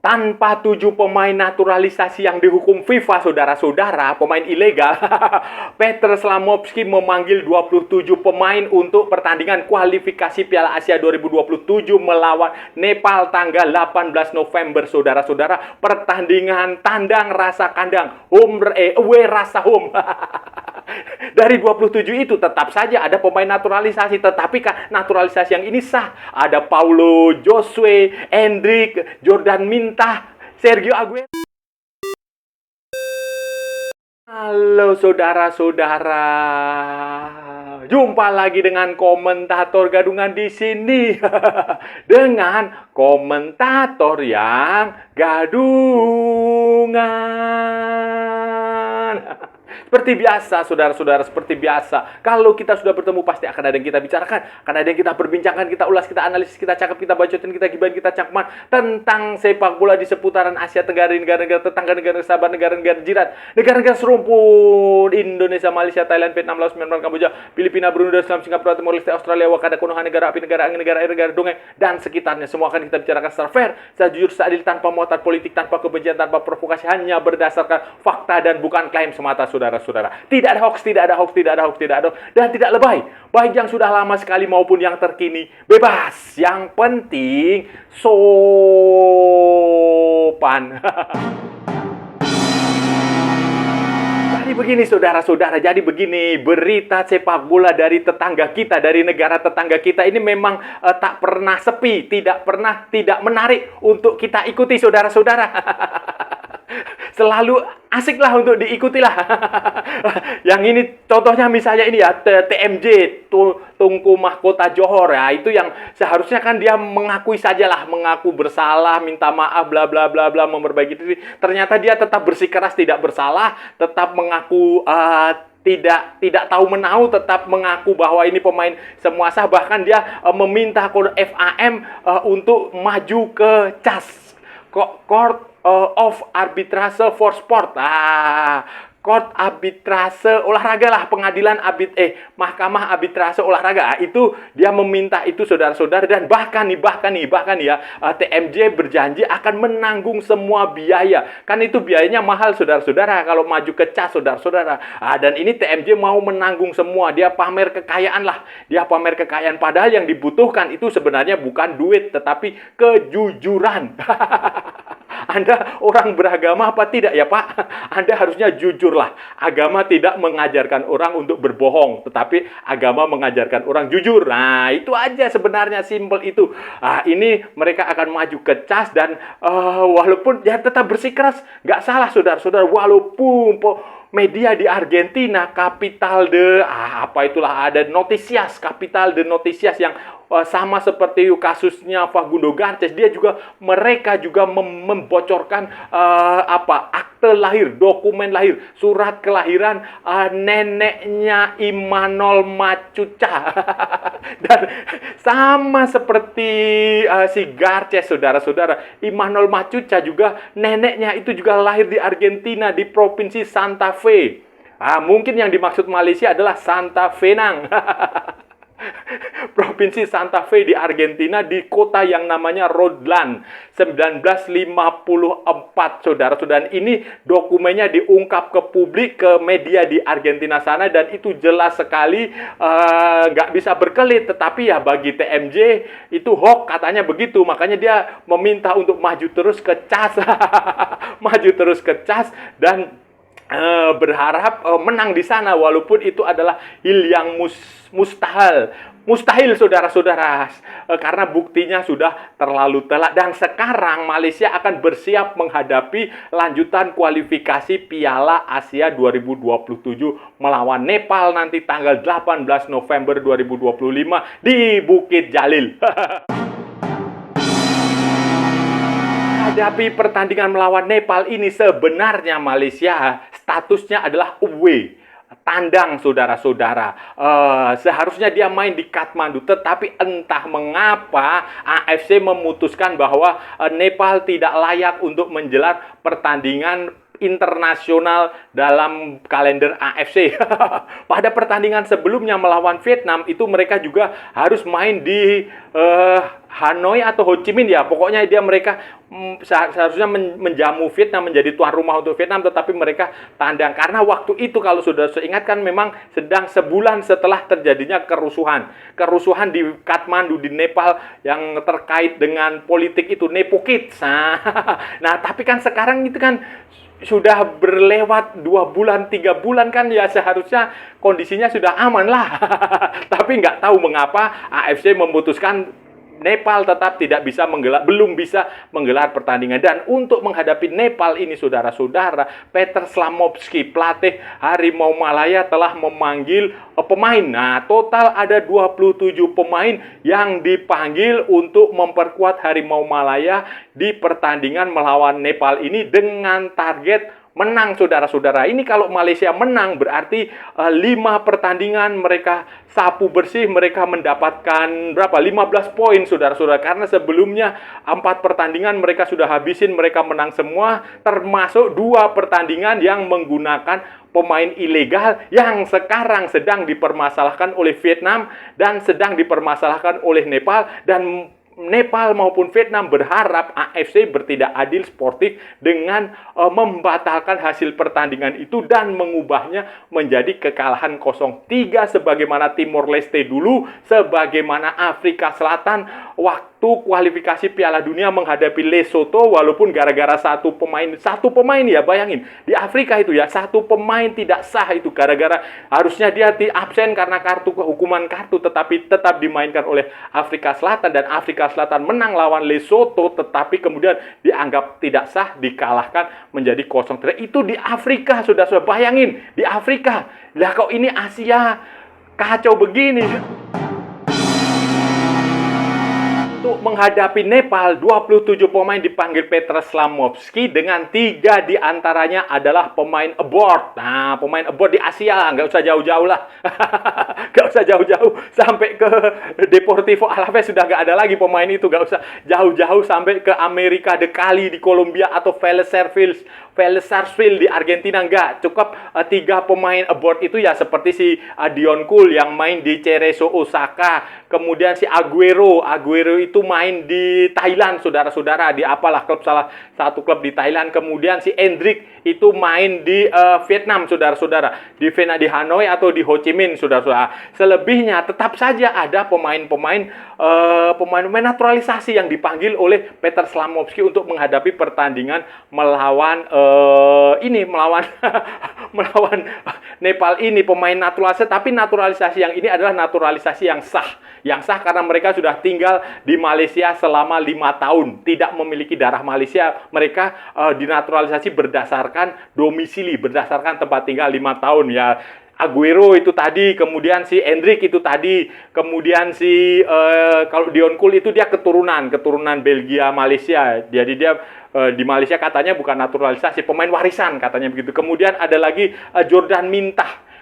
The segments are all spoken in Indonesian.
tanpa 7 pemain naturalisasi yang dihukum FIFA, saudara-saudara, pemain ilegal, Petr Slamovski memanggil 27 pemain untuk pertandingan kualifikasi Piala Asia 2027 melawan Nepal tanggal 18 November, saudara-saudara. Pertandingan tandang rasa kandang, away rasa home. Dari 27 itu tetap saja ada pemain naturalisasi, tetapi naturalisasi yang ini sah. Ada Paulo Josue, Endrick, Jordan Mintah, Sergio Aguero. Halo saudara-saudara, jumpa lagi dengan komentator gadungan di sini. Dengan komentator yang gadungan. Seperti biasa, saudara-saudara, seperti biasa. Kalau kita sudah bertemu, pasti akan ada yang kita bicarakan, akan ada yang kita perbincangkan, kita ulas, kita analisis, kita cakap, kita bacotin, kita gibahin, kita cangkeman tentang sepak bola di seputaran Asia Tenggara, negara-negara tetangga, negara sahabat, negara-negara jiran, negara-negara serumpun, Indonesia, Malaysia, Thailand, Vietnam, Laos, Myanmar, Kamboja, Filipina, Brunei, Darussalam, Singapura, Timor Leste, Australia, Wakanda, Konoha, negara api, negara angin, negara air, negara dongeng, dan sekitarnya. Semua akan kita bicarakan secara fair, secara jujur, seadil, tanpa muatan politik, tanpa kebencian, tanpa provokasi, hanya berdasarkan fakta dan bukan klaim semata, saudara-saudara. Tidak ada hoax, tidak ada hoax, tidak ada hoax, tidak ada hoax, dan tidak lebay. Baik yang sudah lama sekali maupun yang terkini, bebas. Yang penting sopan. Jadi begini saudara-saudara, jadi begini, berita sepak bola dari tetangga kita, dari negara tetangga kita ini memang tak pernah sepi, tidak pernah tidak menarik untuk kita ikuti, saudara-saudara. Selalu asiklah untuk diikutilah. Yang ini contohnya misalnya ini ya, TMJ, Tungku Mahkota Johor ya, itu yang seharusnya kan dia mengakui sajalah, mengaku bersalah, minta maaf, bla bla bla bla, memperbaiki diri. Ternyata dia tetap bersikeras tidak bersalah, tetap mengaku tidak tahu menahu, tetap mengaku bahwa ini pemain semua sah. Bahkan dia meminta FAM untuk maju ke CAS, Court of Arbitrage for Sport. Court arbitrase olahraga lah, pengadilan mahkamah arbitrase olahraga. Itu dia meminta itu, saudara-saudara, dan bahkan ya, TMJ berjanji akan menanggung semua biaya. Kan itu biayanya mahal, saudara-saudara, kalau maju ke CAS, saudara-saudara. Dan ini TMJ mau menanggung semua. Dia pamer kekayaan lah. Dia pamer kekayaan, padahal yang dibutuhkan itu sebenarnya bukan duit, tetapi kejujuran. Anda orang beragama apa tidak ya Pak? Anda harusnya jujurlah. Agama tidak mengajarkan orang untuk berbohong, tetapi agama mengajarkan orang jujur. Nah, itu aja sebenarnya, simple itu. Ini mereka akan maju ke CAS dan walaupun ya tetap bersikeras, nggak salah saudara-saudara, walaupun media di Argentina, Capital de ada Noticias, Capital de Noticias yang sama seperti kasusnya Facundo Garces, mereka juga membocorkan akte lahir, dokumen lahir, surat kelahiran neneknya Imanol Macuca. Dan sama seperti si Garces, saudara-saudara, Imanol Macuca juga neneknya itu juga lahir di Argentina, di provinsi Santa Fe. Mungkin yang dimaksud Malaysia adalah Santa Fenang. Provinsi Santa Fe di Argentina, di kota yang namanya Rodlan, 1954, saudara-saudara. Ini dokumennya diungkap ke publik, ke media di Argentina sana, dan itu jelas sekali nggak bisa berkelit. Tetapi ya bagi TMJ itu hoax, katanya begitu. Makanya dia meminta untuk maju terus ke CAS. Maju terus ke CAS dan berharap menang di sana, walaupun itu adalah hal yang mustahil, saudara-saudara, karena buktinya sudah terlalu telak. Dan sekarang Malaysia akan bersiap menghadapi lanjutan kualifikasi Piala Asia 2027 melawan Nepal nanti tanggal 18 November 2025 di Bukit Jalil. Menghadapi pertandingan melawan Nepal ini, sebenarnya Malaysia statusnya adalah away, tandang, saudara-saudara. Seharusnya dia main di Kathmandu, tetapi entah mengapa AFC memutuskan bahwa Nepal tidak layak untuk menjelar pertandingan internasional dalam kalender AFC. Pada pertandingan sebelumnya melawan Vietnam itu mereka juga harus main di Hanoi atau Ho Chi Minh ya. Pokoknya mereka seharusnya menjamu Vietnam, menjadi tuan rumah untuk Vietnam, tetapi mereka tandang karena waktu itu kalau sudah saya ingatkan memang sedang sebulan setelah terjadinya kerusuhan di Kathmandu di Nepal yang terkait dengan politik itu, Nepo Kids. Nah, tapi kan sekarang itu kan sudah berlewat 2 bulan, 3 bulan kan ya seharusnya kondisinya sudah aman lah. Tapi nggak tahu mengapa AFC memutuskan Nepal tetap belum bisa menggelar pertandingan. Dan untuk menghadapi Nepal ini, saudara-saudara, Peter Slamovski, pelatih Harimau Malaya, telah memanggil pemain. Nah, total ada 27 pemain yang dipanggil untuk memperkuat Harimau Malaya di pertandingan melawan Nepal ini dengan target menang, saudara-saudara. Ini kalau Malaysia menang berarti 5 pertandingan mereka sapu bersih, mereka mendapatkan berapa? 15 poin, saudara-saudara. Karena sebelumnya 4 pertandingan mereka sudah habisin, mereka menang semua, termasuk 2 pertandingan yang menggunakan pemain ilegal yang sekarang sedang dipermasalahkan oleh Vietnam dan sedang dipermasalahkan oleh Nepal. Dan Nepal maupun Vietnam berharap AFC bertindak adil sportif dengan membatalkan hasil pertandingan itu dan mengubahnya menjadi kekalahan 0-3 sebagaimana Timor Leste dulu, sebagaimana Afrika Selatan waktu kualifikasi Piala Dunia menghadapi Lesotho, walaupun gara-gara satu pemain ya, bayangin di Afrika itu ya, 1 pemain tidak sah itu gara-gara harusnya dia di absen karena hukuman kartu, tetapi tetap dimainkan oleh Afrika Selatan dan Afrika Selatan menang lawan Lesotho, tetapi kemudian dianggap tidak sah, dikalahkan menjadi 0-3. Itu di Afrika, sudah bayangin di Afrika. Lah kok ini Asia kacau begini. Untuk menghadapi Nepal, 27 pemain dipanggil Peter Slamovski dengan 3 diantaranya adalah pemain abroad. Nah, pemain abroad di Asia, nggak usah jauh-jauh lah. Nggak usah jauh-jauh. Sampai ke Deportivo Alaves sudah nggak ada lagi pemain itu. Nggak usah jauh-jauh sampai ke Amerika, de Cali di Kolombia atau Sarsfield di Argentina. Nggak, cukup 3 pemain abroad itu ya, seperti si Dion Kul yang main di Cerezo Osaka. Kemudian si Aguero itu main di Thailand, saudara-saudara, di salah satu klub di Thailand. Kemudian si Endrick itu main di Vietnam, saudara-saudara, di Hanoi atau di Ho Chi Minh, saudara-saudara. Selebihnya tetap saja ada pemain naturalisasi yang dipanggil oleh Peter Slamovski untuk menghadapi pertandingan melawan melawan Nepal ini, pemain naturalisasi. Tapi naturalisasi yang ini adalah naturalisasi yang sah karena mereka sudah tinggal di Malaysia selama 5 tahun, tidak memiliki darah Malaysia. Mereka dinaturalisasi berdasarkan domisili, berdasarkan tempat tinggal 5 tahun ya. Aguero itu tadi, kemudian si Endrick itu tadi, kemudian si kalau Dion Kul itu dia keturunan Belgia Malaysia. Jadi dia di Malaysia katanya bukan naturalisasi, pemain warisan katanya begitu. Kemudian ada lagi Jordan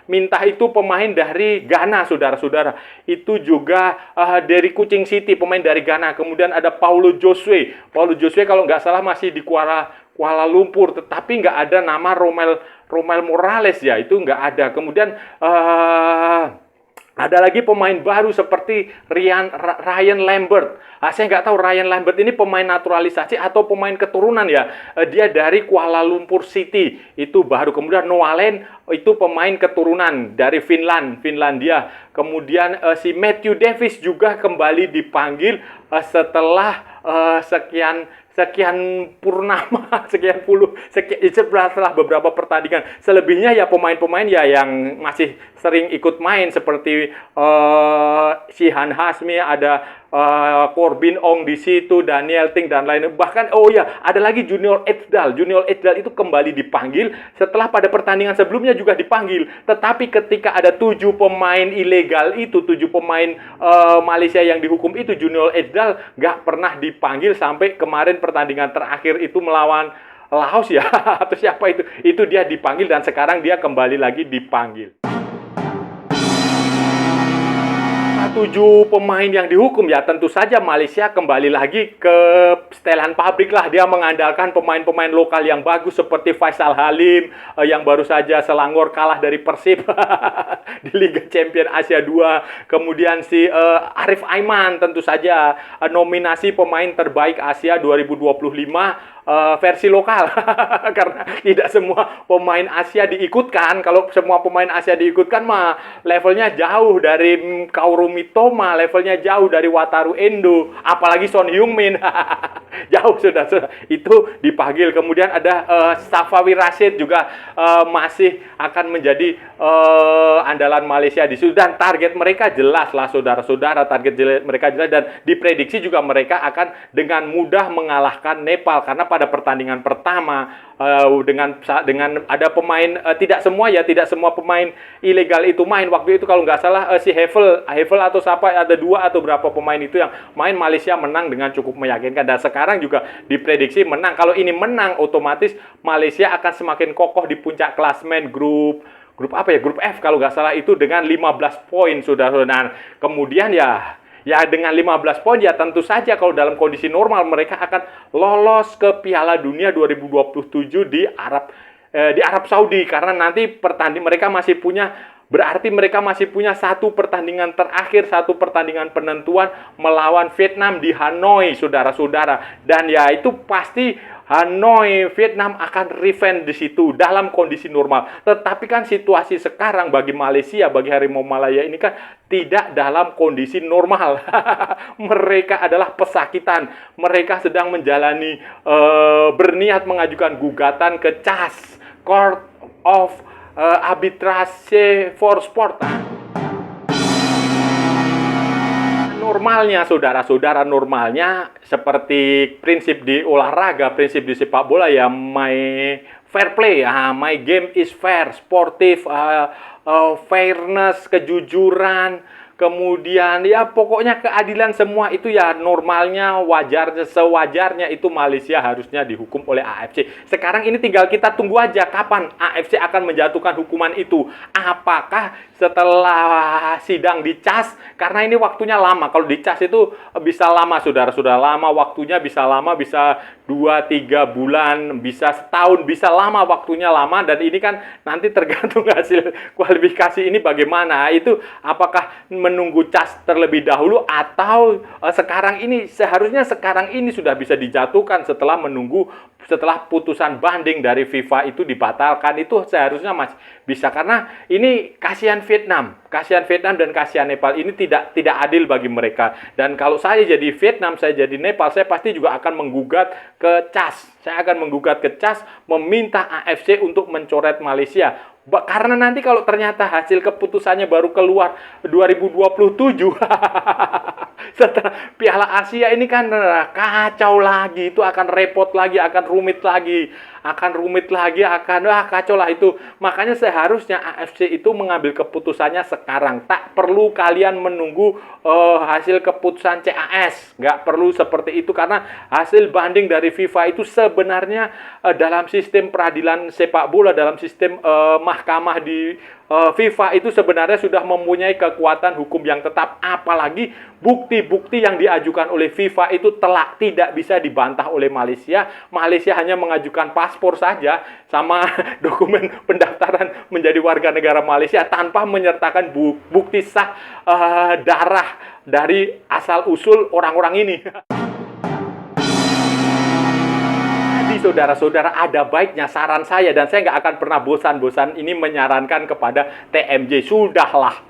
Mintah itu pemain dari Ghana, saudara-saudara. Itu juga dari Kuching City, pemain dari Ghana. Kemudian ada Paulo Josue kalau nggak salah masih di Kuala Lumpur, tetapi nggak ada nama Romel Morales ya, itu nggak ada. Kemudian ada lagi pemain baru seperti Ryan Lambert. Saya nggak tahu Ryan Lambert ini pemain naturalisasi atau pemain keturunan ya. Dia dari Kuala Lumpur City, itu baru. Kemudian Noah Lane itu pemain keturunan dari Finlandia. Kemudian si Matthew Davis juga kembali dipanggil setelah sekian purnama, setelah beberapa pertandingan. Selebihnya ya pemain-pemain ya yang masih sering ikut main seperti Shihan Hasmi, ada Corbin Ong di situ, Daniel Ting dan lainnya. Bahkan ada lagi Junior Ejdal itu kembali dipanggil setelah pada pertandingan sebelumnya juga dipanggil. Tetapi ketika ada 7 pemain ilegal itu, 7 pemain Malaysia yang dihukum itu, Junior Ejdal nggak pernah dipanggil sampai kemarin pertandingan terakhir itu melawan Laos ya atau siapa itu dia dipanggil dan sekarang dia kembali lagi dipanggil. 7 pemain yang dihukum, ya tentu saja Malaysia kembali lagi ke setelan pabrik lah. Dia mengandalkan pemain-pemain lokal yang bagus seperti Faisal Halim yang baru saja Selangor kalah dari Persib di Liga Champion Asia 2. Kemudian si Arif Aiman tentu saja nominasi pemain terbaik Asia 2025 versi lokal. Karena tidak semua pemain Asia diikutkan. Kalau semua pemain Asia diikutkan mah levelnya jauh dari Kaoru Mitoma, levelnya jauh dari Wataru Endo, apalagi Son Heung-min. Jauh sudah itu dipanggil. Kemudian ada Safawi Rashid juga masih akan menjadi andalan Malaysia di situ, dan target mereka jelas lah saudara-saudara, target mereka jelas, dan diprediksi juga mereka akan dengan mudah mengalahkan Nepal karena pada pertandingan pertama dengan ada pemain tidak semua pemain ilegal itu main waktu itu. Kalau nggak salah si Hevel atau siapa, ada 2 atau berapa pemain itu yang main, Malaysia menang dengan cukup meyakinkan, dan sekarang juga diprediksi menang. Kalau ini menang, otomatis Malaysia akan semakin kokoh di puncak klasmen grup F kalau nggak salah itu, dengan 15 poin saudara. Nah, kemudian ya dengan 15 poin ya tentu saja kalau dalam kondisi normal mereka akan lolos ke Piala Dunia 2027 di Arab Saudi, karena nanti mereka masih punya satu pertandingan terakhir, satu pertandingan penentuan melawan Vietnam di Hanoi, saudara-saudara. Dan ya itu pasti Hanoi, Vietnam akan revenge di situ dalam kondisi normal. Tetapi kan situasi sekarang bagi Malaysia, bagi Harimau Malaya ini kan tidak dalam kondisi normal. Mereka adalah pesakitan. Mereka sedang menjalani berniat mengajukan gugatan ke CAS, Court of Arbitrage for Sport. Normalnya, saudara-saudara, normalnya seperti prinsip di olahraga, prinsip di sepak bola ya, my fair play, my game is fair, sportif, fairness, kejujuran, kemudian ya pokoknya keadilan, semua itu ya normalnya, sewajarnya itu Malaysia harusnya dihukum oleh AFC. Sekarang ini tinggal kita tunggu aja kapan AFC akan menjatuhkan hukuman itu. Apakah setelah sidang di CAS? Karena ini waktunya lama. Kalau di CAS itu bisa lama, saudara-saudara, lama waktunya, bisa lama, bisa 2-3 bulan, bisa setahun, bisa lama, waktunya lama. Dan ini kan nanti tergantung hasil kualifikasi ini bagaimana. Itu apakah menunggu CAS terlebih dahulu atau seharusnya sekarang ini sudah bisa dijatuhkan setelah putusan banding dari FIFA itu dibatalkan. Itu seharusnya masih bisa, karena ini kasihan Vietnam dan kasihan Nepal. Ini tidak adil bagi mereka. Dan kalau saya jadi Vietnam, saya jadi Nepal, saya pasti juga akan menggugat ke CAS. Saya akan menggugat ke CAS, meminta AFC untuk mencoret Malaysia. Karena nanti kalau ternyata hasil keputusannya baru keluar 2027 setelah Piala Asia ini kan kacau lagi, itu akan repot lagi, akan rumit lagi, kacau lah itu. Makanya seharusnya AFC itu mengambil keputusannya sekarang. Tak perlu kalian menunggu hasil keputusan CAS, nggak perlu seperti itu, karena hasil banding dari FIFA itu sebenarnya dalam sistem peradilan sepak bola, dalam sistem mahkamah di FIFA itu sebenarnya sudah mempunyai kekuatan hukum yang tetap. Apalagi bukti-bukti yang diajukan oleh FIFA itu tidak bisa dibantah oleh Malaysia. Malaysia hanya mengajukan paspor saja sama dokumen pendaftaran menjadi warga negara Malaysia tanpa menyertakan bukti sah darah dari asal-usul orang-orang ini. Saudara-saudara, ada baiknya saran saya, dan saya nggak akan pernah bosan-bosan ini menyarankan kepada TMJ, sudahlah,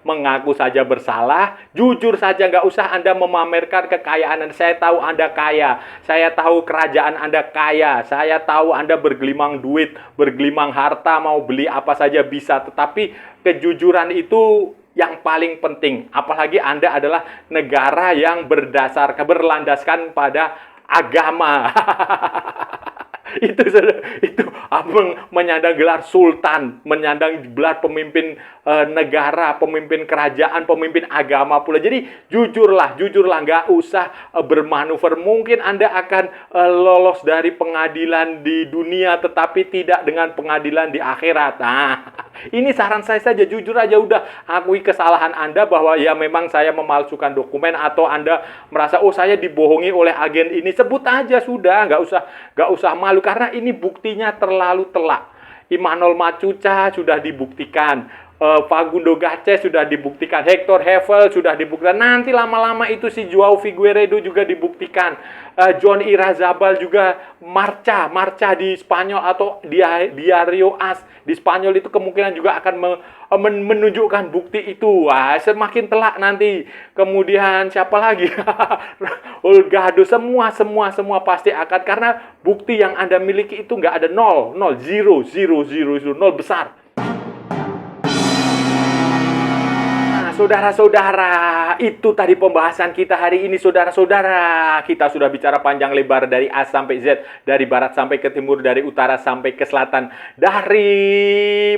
mengaku saja bersalah, jujur saja, nggak usah Anda memamerkan kekayaan. Saya tahu Anda kaya, saya tahu kerajaan Anda kaya, saya tahu Anda bergelimang duit, bergelimang harta, mau beli apa saja bisa, tetapi kejujuran itu yang paling penting. Apalagi Anda adalah negara yang berlandaskan pada agama. itu menyandang gelar sultan, menyandang gelar pemimpin negara, pemimpin kerajaan, pemimpin agama pula. Jadi jujurlah, nggak usah bermanuver. Mungkin Anda akan lolos dari pengadilan di dunia, tetapi tidak dengan pengadilan di akhirat. Nah, Ini saran saya saja, jujur aja udah akui kesalahan Anda bahwa ya memang saya memalsukan dokumen atau Anda merasa oh saya dibohongi oleh agen ini, sebut aja sudah, nggak usah malu karena ini buktinya terlalu telak. Immanuel Macuca sudah dibuktikan, Facundo Garces sudah dibuktikan, Hector Hevel sudah dibuktikan, nanti lama-lama itu si Joao Figueiredo juga dibuktikan, John Irazabal juga marca di Spanyol atau Diario AS di Spanyol itu kemungkinan juga akan menunjukkan bukti itu. Wah, semakin telak nanti. Kemudian siapa lagi? Holgado, semua pasti akan, karena bukti yang Anda miliki itu nggak ada nol, zero, nol besar. Saudara-saudara, itu tadi pembahasan kita hari ini, saudara-saudara. Kita sudah bicara panjang lebar dari A sampai Z, dari barat sampai ke timur, dari utara sampai ke selatan, dari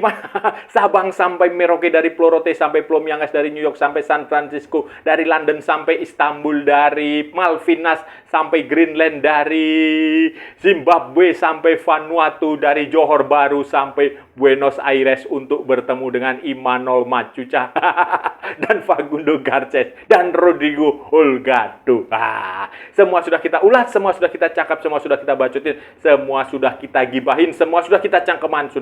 Sabang sampai Merauke, dari Plorote sampai Plomiangas, dari New York sampai San Francisco, dari London sampai Istanbul, dari Malvinas sampai Greenland, dari Zimbabwe sampai Vanuatu, dari Johor Bahru sampai Buenos Aires untuk bertemu dengan Immanuel Macuca dan Facundo Garces dan Rodrigo Holgado. Semua sudah kita ulas, semua sudah kita cakap, semua sudah kita bacotin, semua sudah kita gibahin, semua sudah kita cangkeman.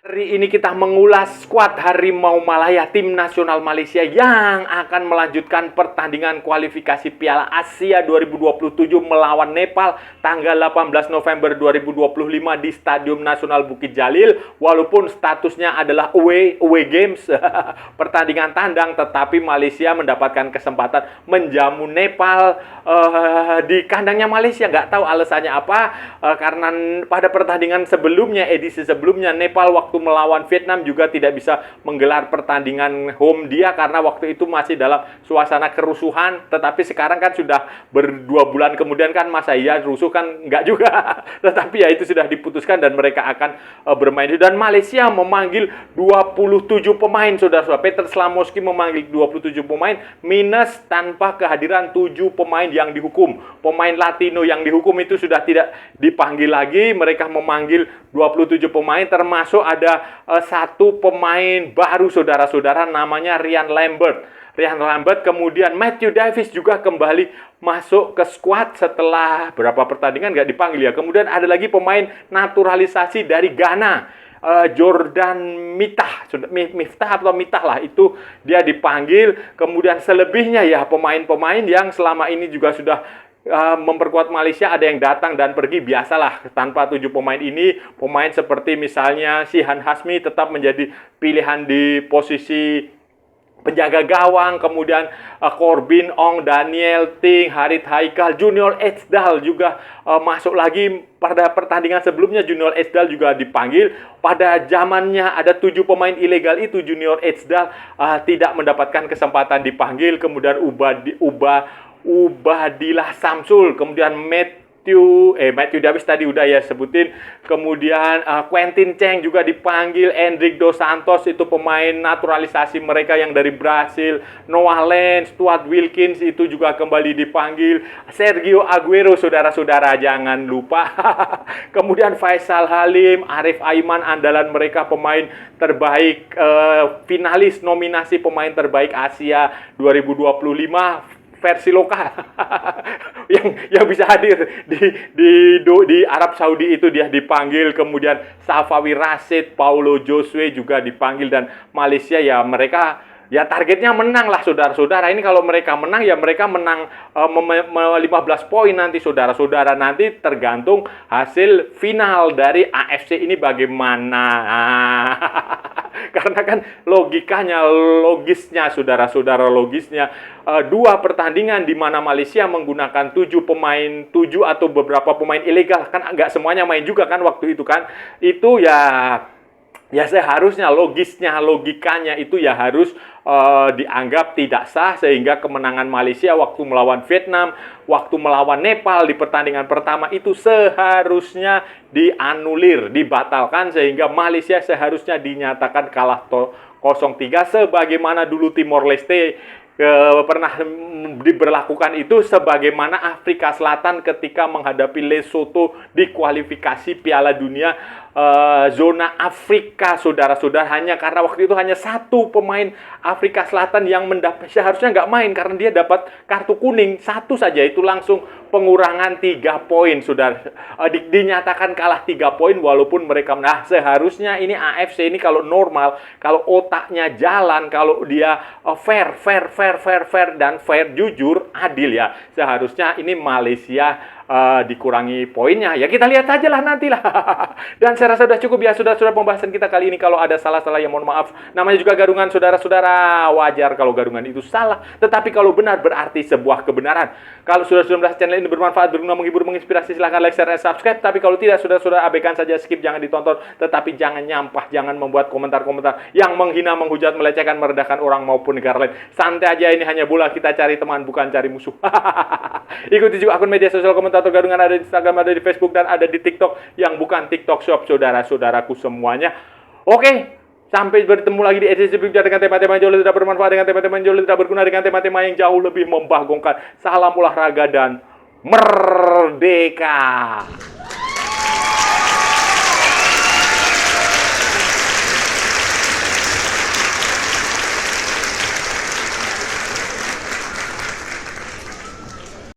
Hari ini kita mengulas skuad Harimau Malaya tim nasional Malaysia yang akan melanjutkan pertandingan kualifikasi Piala Asia 2027 melawan Nepal tanggal 18 November 2025 di Stadium Nasional Bukit Jalil. Walaupun statusnya adalah away games, pertandingan tandang, tetapi Malaysia mendapatkan kesempatan menjamu Nepal di kandangnya Malaysia. Nggak tahu alasannya apa, karena pada pertandingan sebelumnya, edisi sebelumnya, Nepal waktu melawan Vietnam juga tidak bisa menggelar pertandingan home dia karena waktu itu masih dalam suasana kerusuhan. Tetapi sekarang kan sudah berdua bulan kemudian kan, masa iya rusuh kan? Nggak juga. Tetapi ya itu sudah diputuskan dan mereka akan bermain. Dan Malaysia memanggil 27 pemain, saudara-saudara. Peter Slamoski memanggil 27 pemain minus tanpa kehadiran 7 pemain yang dihukum. Pemain Latino yang dihukum itu sudah tidak dipanggil lagi. Mereka memanggil 27 pemain, termasuk ada satu pemain baru, saudara-saudara, namanya Ryan Lambert. Kemudian Matthew Davis juga kembali masuk ke skuad setelah berapa pertandingan nggak dipanggil ya. Kemudian ada lagi pemain naturalisasi dari Ghana, Jordan Miftah atau Mitah lah, itu dia dipanggil. Kemudian selebihnya ya pemain-pemain yang selama ini juga sudah memperkuat Malaysia, ada yang datang dan pergi, biasalah. Tanpa 7 pemain ini, pemain seperti misalnya Shihan Hasmi tetap menjadi pilihan di posisi penjaga gawang. Kemudian Corbin Ong, Daniel Ting, Harith Haikal, Junior Edsdal juga masuk lagi. Pada pertandingan sebelumnya Junior Edsdal juga dipanggil. Pada zamannya ada 7 pemain ilegal itu, Junior Edsdal tidak mendapatkan kesempatan dipanggil. Kemudian Ubadillah Samsul, kemudian Matthew Davis tadi udah ya sebutin. Kemudian Quentin Cheng juga dipanggil. Endrick Dos Santos itu pemain naturalisasi mereka yang dari Brasil. Noah Lens, Stuart Wilkins itu juga kembali dipanggil. Sergio Aguero, saudara-saudara, jangan lupa. Kemudian Faisal Halim, Arif Aiman, andalan mereka, pemain terbaik, finalis nominasi pemain terbaik Asia 2025 versi lokal yang bisa hadir di Arab Saudi itu dia dipanggil. Kemudian Safawi Rashid, Paulo Josue juga dipanggil. Dan Malaysia ya mereka ya targetnya menang lah, saudara-saudara. Ini kalau mereka menang ya mereka menang 15 poin nanti, saudara-saudara. Nanti tergantung hasil final dari AFC ini bagaimana. Karena kan logisnya, saudara-saudara, logisnya 2 pertandingan di mana Malaysia menggunakan 7 atau beberapa pemain ilegal. Kan nggak semuanya main juga kan waktu itu kan. Itu ya seharusnya logikanya itu ya harus dianggap tidak sah, sehingga kemenangan Malaysia waktu melawan Vietnam, waktu melawan Nepal di pertandingan pertama itu seharusnya dianulir, dibatalkan, sehingga Malaysia seharusnya dinyatakan kalah 0-3 sebagaimana dulu Timor Leste pernah diberlakukan itu sebagaimana Afrika Selatan ketika menghadapi Lesotho di kualifikasi Piala Dunia zona Afrika, saudara-saudara, hanya karena waktu itu hanya satu pemain Afrika Selatan yang mendapat, seharusnya nggak main karena dia dapat kartu kuning satu saja, itu langsung pengurangan 3 poin, saudara. Dinyatakan kalah 3 poin walaupun mereka, nah seharusnya ini AFC ini kalau normal, kalau otaknya jalan, kalau dia fair dan fair, jujur, adil ya, seharusnya ini Malaysia dikurangi poinnya. Ya kita lihat saja lah nantilah. Dan saya rasa sudah cukup ya saudara-saudara pembahasan kita kali ini. Kalau ada salah-salah ya mohon maaf. Namanya juga garungan saudara-saudara. Wajar kalau garungan itu salah. Tetapi kalau benar berarti sebuah kebenaran. Kalau saudara-saudara merasa channel ini bermanfaat, berguna, menghibur, menginspirasi, silahkan like, share, dan subscribe. Tapi kalau tidak, saudara-saudara abaikan saja, skip, jangan ditonton. Tetapi jangan nyampah, jangan membuat komentar-komentar yang menghina, menghujat, melecehkan, merendahkan orang maupun negara lain. Santai aja, ini hanya bola, kita cari teman bukan cari musuh. Ikuti juga akun media sosial komentator garungan, ada di Instagram, ada di Facebook, dan ada di TikTok yang bukan TikTok Shop, saudara-saudaraku semuanya. Oke, sampai bertemu lagi di edisi berikutnya dengan tema-tema yang jauh lebih tidak bermanfaat, dengan tema-tema yang jauh lebih tidak berguna, dengan tema-tema yang jauh lebih membagongkan. Salam olahraga dan merdeka.